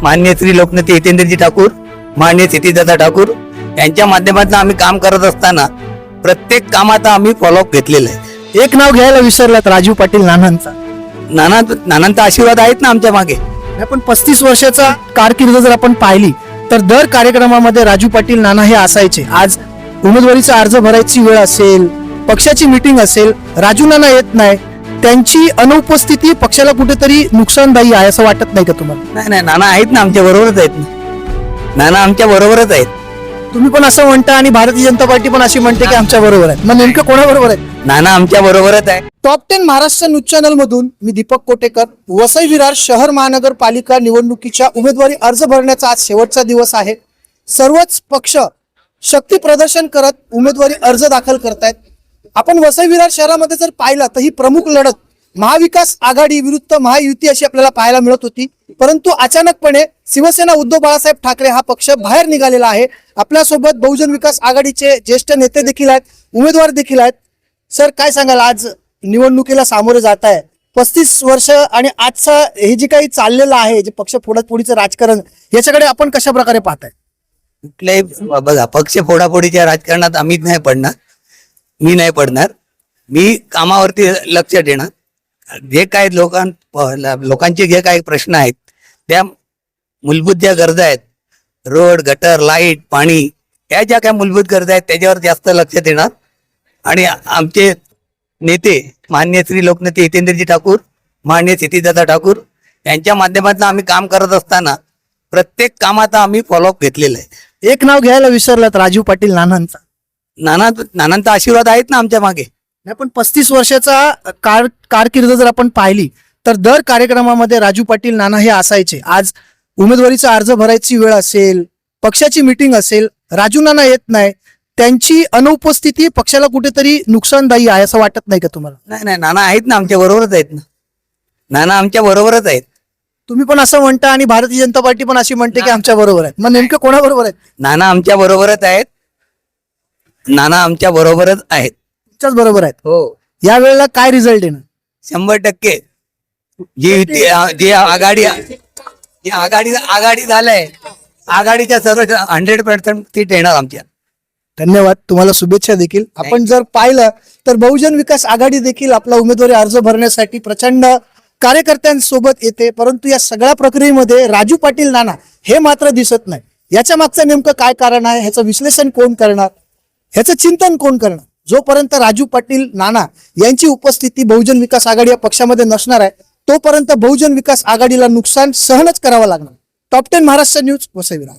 माननीय श्री लोकनेते हितेंद्रजी ठाकूर, माननीय सिटीदादा ठाकूर यांच्या माध्यमातून आम्ही काम करत असताना प्रत्येक कामाचा आम्ही फॉलोअप घेतलेला आहे. एक नाव घ्यायला विसरलात, राजू पाटील नानांचा. नानांचा आशीर्वाद आहेत ना आमच्या मागे. पण 35 वर्षाचा कारकीर्द जर आपण पाहिली तर दर कार्यक्रमामध्ये राजू पाटील नाना हे असायचे. आज उमेदवारीचा अर्ज भरायची वेळ असेल, पक्षाची मीटिंग असेल, राजू नाना येत नाही. त्यांची अनुपस्थिती पक्षाला कुठेतरी नुकसानदायी आहे असं वाटत नाही का तुम्हाला? नाही नाही, नाना आहेत ना आमच्या बरोबरच आहेत ना. नाना आमच्या बरोबरच आहेत. तुम्ही पण असं म्हणता आणि भारतीय जनता पार्टी पण अशी म्हणते की आमच्या बरोबर आहे. मग नेमकं कोणाबरोबर आहे? नाना आमच्या बरोबरच आहे. टॉप 10 महाराष्ट्र न्यूज चॅनल मधून मी दीपक कोटेकर. वसई विरार शहर महानगरपालिका निवडणुकीच्या उमेदवारी अर्ज भरण्याचा आज शेवटचा दिवस आहे. सर्वच पक्ष शक्ती प्रदर्शन करत उमेदवारी अर्ज दाखल करतायत. आपण वसई विरार शहरामध्ये जर पाहिलं तर ही प्रमुख लढत महाविकास आघाडी विरुद्ध महायुती अशी आपल्याला पाहायला मिळत होती. परंतु अचानकपणे शिवसेना उद्धव बाळासाहेब ठाकरे हा पक्ष बाहेर निघालेला आहे. आपल्यासोबत बहुजन विकास आघाडीचे ज्येष्ठ नेते देखील आहेत, उमेदवार देखील आहेत. सर, काय सांगाल, आज निवडणुकीला सामोरे जात आहे, 35 वर्ष आणि आजचा हे जे काही चाललेलं आहे, जे पक्ष फोडाफोडीचं राजकारण, याच्याकडे आपण कशा प्रकारे पाहताय? कुठल्याही बघा, पक्ष फोडाफोडीच्या राजकारणात आम्ही नाही पडणार, मी नाही पडणार. मी कामावरती लक्ष देणार. जे काय लोकांचे जे काही प्रश्न आहेत, त्या मूलभूत ज्या गरजा आहेत, रोड, गटर, लाईट, पाणी, या ज्या काही मूलभूत गरजा आहेत त्याच्यावर जास्त लक्ष देणार. आणि आमचे नेते माननीय श्री लोकनेते हितेंद्रजी ठाकूर, माननीय सिटीदादा ठाकूर यांच्या माध्यमातून आम्ही काम करत असताना प्रत्येक कामाचा आम्ही फॉलोअप घेतलेला आहे. एक नाव घ्यायला विसरलात, राजू पाटील नानांचा. नानांचा आशीर्वाद आहेत ना आमच्या मागे. पण 35 वर्षाचा कारकीर्द जर आपण पाहिली तर दर कार्यक्रमामध्ये राजू पाटील नाना हे असायचे. आज उमेदवारीचा अर्ज भरायची वेळ असेल, पक्षाची मीटिंग असेल, राजू नाना येत नाही. त्यांची अनुपस्थिती पक्षाला कुठेतरी नुकसानदायी आहे असं वाटत नाही का तुम्हाला? नाही नाही, नाना आहेत ना आमच्या बरोबरच आहेत ना. नाना आमच्या बरोबरच आहेत. तुम्ही पण असं म्हणता आणि भारतीय जनता पार्टी पण अशी म्हणते की आमच्या बरोबर आहेत. मग नेमकं कोणाबरोबर आहेत? नाना आमच्या बरोबरच आहेत. नाना आमच्या बरोबरच आहेत. तुमच्याच बरोबर आहेत. हो, या वेळेला काय रिझल्ट येणार? 100% जी आघाडी झालंय, आघाडीच्या सर्व 100% सीट येणार आमच्या. धन्यवाद, तुम्हाला शुभेच्छा देखील. आपण जर पाहिलं तर बहुजन विकास आघाडी देखील आपला उमेदवारी अर्ज भरण्यासाठी प्रचंड कार्यकर्त्यांसोबत येते. परंतु या सगळ्या प्रक्रियेमध्ये राजू पाटील नाना हे मात्र दिसत नाही. याच्या मागचं नेमकं काय कारण आहे, ह्याचं विश्लेषण कोण करणार, ह्याचं चिंतन कोण करणार? जोपर्यंत राजू पाटील नाना यांची उपस्थिती बहुजन विकास आघाडी या पक्षामध्ये नसणार आहे, तोपर्यंत बहुजन विकास आघाडीला नुकसान सहनच करावं लागणार. Top 10 Maharashtra news, Vasai Virar.